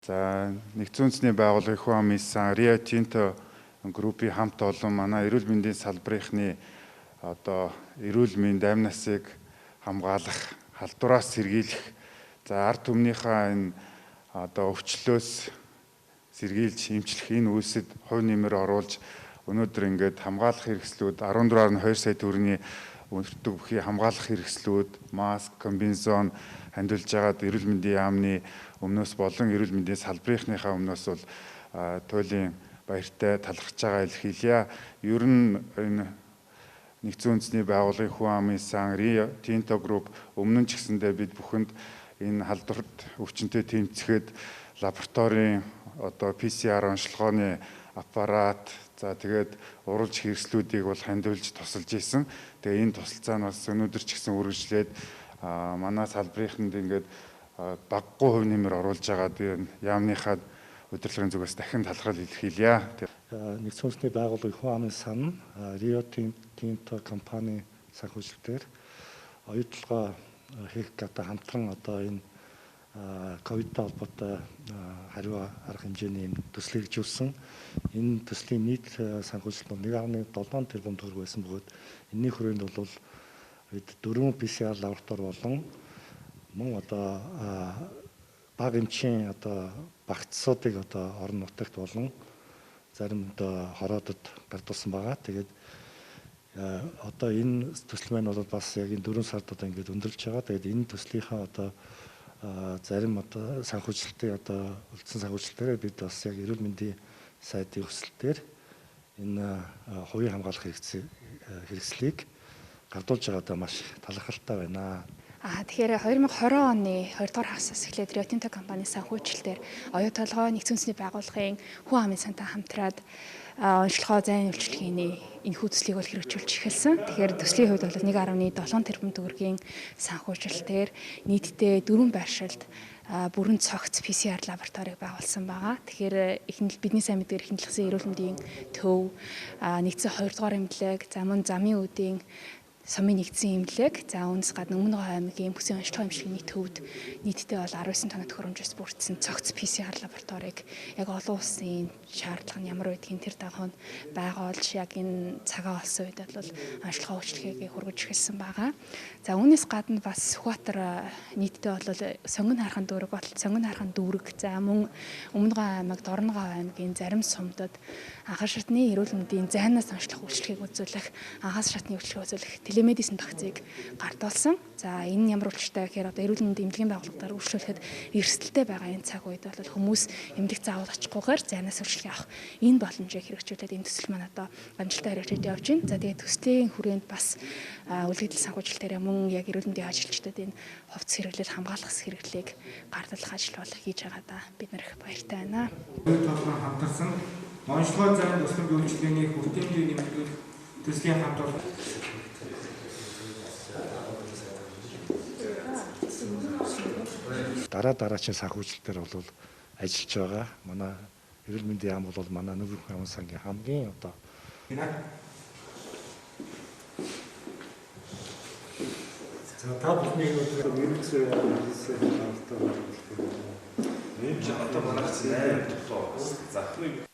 За нэгдсэн үндэсний байгууллагын хүн амын сан Rio Tinto группийн хамт олон манай эрүүл мэндийн салбарынхны одоо эрүүл мэнд амь насыг хамгаалах, халдвараас сэргийлэх, за ард түмнийхээ энэ одоо өвчлөөс сэргийлж эмчлэх энэ үйлсэд хувь нэмэр оруулж өнөөдөр ингээд хамгаалах хэрэгслүүд 14.2 сая төгрөгийн өртөг бүхий хамгаалах хэрэгслүүд, маск, комбинезон хандилж байгаад эрүүл мэндийн яамны өмнөөс болон эрүүл мэндийн салбарынхныхаа өмнөөс бол туйлын баяртай талархаж байгаа илэрхийлье. Ер нь энэ нэгдсэн үндэсний байгууллагын хүн амын сан Rio Tinto Group өмнө нь ч гэсэндээ бид бүхэнд энэ халдварт өвчнөд тэмцэхэд лабораторийн одоо PCR онцлогооны аппарат, за тэгээд уралж хэрэгслүүдийг бол хандивлж тусалж исэн. Тэгээ энэ тусалцаа нь бас өнөөдөр ч гэсэн үргэлжлээд манай салбарынханд ингээд баггүй хувь нэмэр оруулж байгаа яамныхаа удирдлагын зүгээс дахин талархал илэрхийлье. Нэгдсэн үндэсний байгууллагын хүн амын сан Rio Tinto компани санхүүжилтээр оюутлага хийх гэдэг хамтран одоо энэ ковидтай холбоотой хариу арга хэмжээний төслийг хөгжүүлсэн. Энэ төслийн нийт санхүүжилт нь 1.7 тэрбум төгрөг байсан бөгөөд энэний хүрээнд бол бид 4 PCR лаборатори болон мөн одоо бага эмчийн одоо багцсуудыг одоо орон нутагт болон зарим одоо хороодод гардуулсан байгаа. Тэгээд одоо энэ төсөл маань бол бас яг энэ 4 сард одоо ингээд өндөрлж байгаа. Тэгээд энэ төслийнхаа одоо зарим одоо санхүүжилтийн одоо үлдсэн санхүүжилтээр бид бас яг эрүүл мэндийн сайдын өсөлтөөр энэ хувийн хамгаалах хэрэгслийг гардуулж байгаадаа маш талархалтай байна. Тэгэхээр 2020 оны 2 дугаар хагасаас эхлээд Rio Tinto компани санхүүжилтээр оюу толгой нэгдсэн үндэсний байгууллагын хүн амын сантай хамтраад онцлогоо зайн үйлчлэгийн энэхүү төслийг бол хэрэгжүүлж эхэлсэн. Тэгэхээр төслийн хувьд бол 1.7 тэрбум төгрөгийн санхүүжилтээр нийтдээ 4 байршилд бүрэн цогц PCR лабораторийг байгуулсан байгаа. Тэгэхээр бидний сайн мэдгээр ихэнх эрүүл мэндийн төв, нэгдсэн 2 дугаар эмнэлэг, за мөн замын үдийн сумын нэгдсэн эмнэлэг, за үүнээс гадна Өмнөг аймгийн бүсийн онцлогоо эмчилгээний төвд нийтдээ бол 19 тоног төхөөрөмжөөс бүрдсэн цогц PCR лабораторийг яг олон улсын шаардлага нь ямар байдгийг тэр дагуу байгуулж яг энэ цагаан болсон үед бол онцлогоо үйлчлэгийг хүргэж эхэлсэн байгаа. За үүнээс гадна бас Сүхбаатар нийтдээ бол сонгон хархан дүүрэг, за мөн Өмнөг аймаг, Дорногов аймгийн зарим сумдад анхаар шатны эрүүл мэндийн зайнаас онцлох үйлчлэгийг үзүүлэх, анхаас шатны үйлчлэгийг үзүүлэх телемедицин тогтцыг гардуулсан. За энэ ямар үйлчлэлтэй гэхээр одоо эрүүл мэндийн эмнэлгийн байгууллагуудаар үйлчлүүлэхэд эрсдэлтэй байгаа энэ цаг үед бол хүмүүс эмнэлэг заавал очихгүйгээр зайнаас үйлчлэг авах энэ боломжийг хэрэгжүүлээд энэ төсөл маань одоо амжилттай хэрэгжиж явж байна. За тэгээд төслийн хүрээнд бас үлгэдэл санхүүжилтээр мөн яг эрүүл мэндийн ажилчдад энэ хувцс хэрэглэл хамгаалах хэрэглийг гардуулах ажил бол хийж байгаадаа бид нар их баяртай байна. Хамтарсан онцлогоо зайн туслах үйлчлэгээний хүртээмжийг нэмэгдүүлэх төслийн хамт олон дараагийн санхүүжилтээр бол ажиллаж байгаа. Манай эрүүл мэндийн яам бол манай Нүгэн хүн амын сангийн хамгийн одоо та бүхний нэмэгдсэн нэмж одоо манайх 8 төлөө захны